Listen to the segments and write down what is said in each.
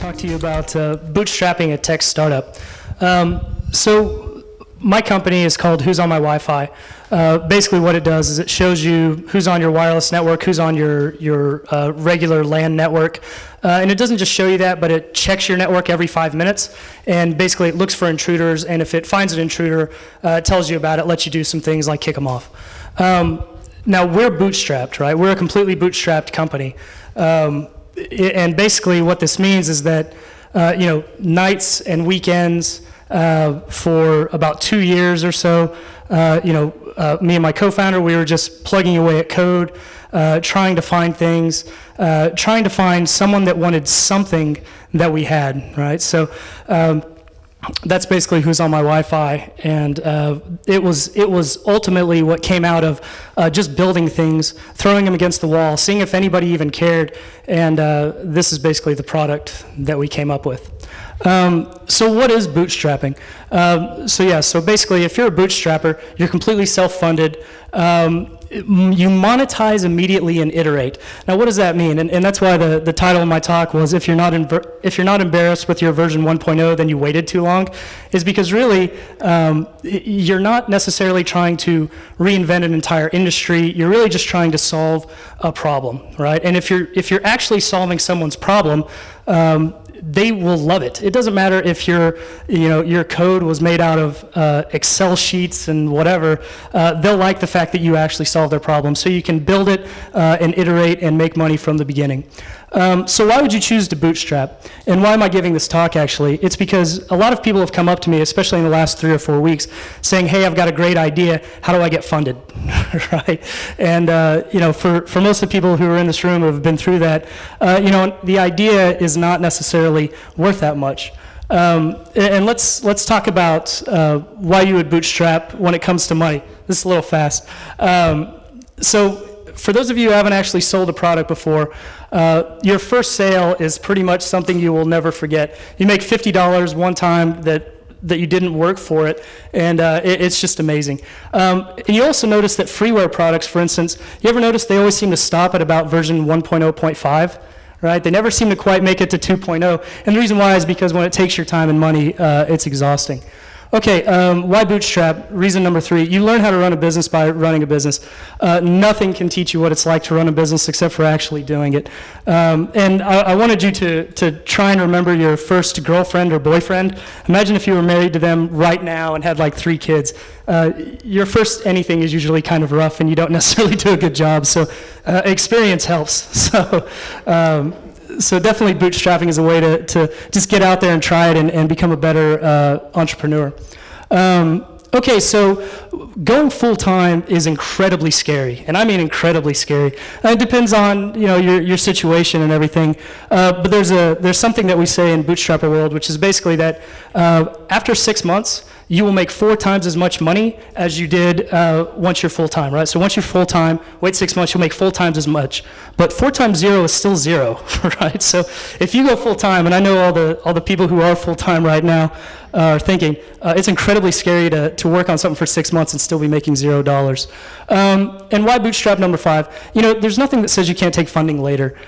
talk to you about bootstrapping a tech startup. So my company is called Who's on My Wi-Fi. Basically what it does is it shows you who's on your wireless network, who's on your regular LAN network. And it doesn't just show you that, but it checks your network every 5 minutes. And basically it looks for intruders, and if it finds an intruder, it tells you about it, lets you do some things like kick them off. Now we're bootstrapped, right? We're a completely bootstrapped company. And basically what this means is that nights and weekends for about 2 years or so, me and my co-founder, we were just plugging away at code, trying to find things, trying to find someone that wanted something that we had, right? So that's basically Who's on My Wi-Fi, and it was ultimately what came out of just building things, throwing them against the wall, seeing if anybody even cared, and this is basically the product that we came up with. So what is bootstrapping? So basically if you're a bootstrapper, you're completely self-funded. You monetize immediately and iterate. Now what does that mean? And that's why the title of my talk was if you're not embarrassed with your version 1.0, then you waited too long, is because really you're not necessarily trying to reinvent an entire industry. You're really just trying to solve a problem, right? And if you're actually solving someone's problem, they will love it. It doesn't matter if your code was made out of Excel sheets and whatever. They'll like the fact that you actually solve their problem. So you can build it and iterate and make money from the beginning. So why would you choose to bootstrap? And why am I giving this talk, actually? It's because a lot of people have come up to me, especially in the last 3 or 4 weeks, saying, hey, I've got a great idea. How do I get funded? Right? And for most of the people who are in this room who have been through that, the idea is not necessarily worth that much. And let's talk about why you would bootstrap when it comes to money. This is a little fast. So for those of you who haven't actually sold a product before, your first sale is pretty much something you will never forget. You make $50 one time that you didn't work for it, and it's just amazing. And you also notice that freeware products, for instance, you ever notice they always seem to stop at about version 1.0.5? Right? They never seem to quite make it to 2.0. And the reason why is because when it takes your time and money, it's exhausting. Okay, why bootstrap? Reason number 3, you learn how to run a business by running a business. Nothing can teach you what it's like to run a business except for actually doing it. And I wanted you to try and remember your first girlfriend or boyfriend. Imagine if you were married to them right now and had like 3 kids. Your first anything is usually kind of rough and you don't necessarily do a good job, so experience helps. So definitely bootstrapping is a way to just get out there and try it and become a better entrepreneur. Okay, so going full-time is incredibly scary, and I mean incredibly scary. It depends on your situation and everything, but there's something that we say in Bootstrapper world, which is basically that after 6 months, you will make 4 times as much money as you did once you're full-time, right? So once you're full-time, wait 6 months, you'll make 4 times as much. But 4 times 0 is still 0, right? So if you go full-time, and I know all the people who are full-time right now are thinking, it's incredibly scary to work on something for 6 months and still be making $0. And why bootstrap number 5? There's nothing that says you can't take funding later.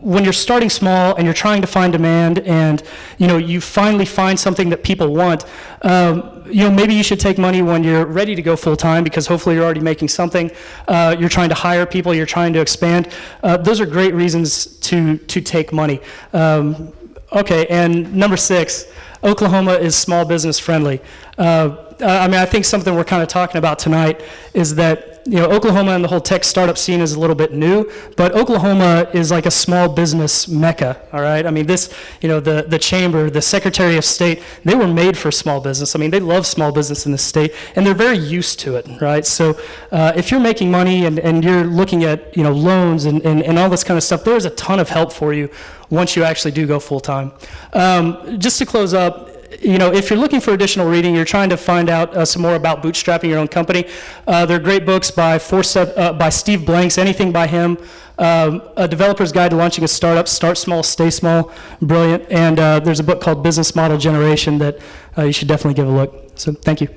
When you're starting small and you're trying to find demand and you finally find something that people want, maybe you should take money when you're ready to go full-time because hopefully you're already making something. You're trying to hire people, you're trying to expand. Those are great reasons to take money. Okay, and number 6, Oklahoma is small business friendly. I think something we're kind of talking about tonight is that Oklahoma and the whole tech startup scene is a little bit new, but Oklahoma is like a small business mecca, all right? I mean, the chamber, the Secretary of State, they were made for small business. I mean, they love small business in the state, and they're very used to it, right? So if you're making money and you're looking at, loans and all this kind of stuff, there's a ton of help for you once you actually do go full-time. Just to close up, if you're looking for additional reading, you're trying to find out some more about bootstrapping your own company, there are great books by Steve Blanks, anything by him, A Developer's Guide to Launching a Startup, Start Small, Stay Small, brilliant, and there's a book called Business Model Generation that you should definitely give a look. So thank you.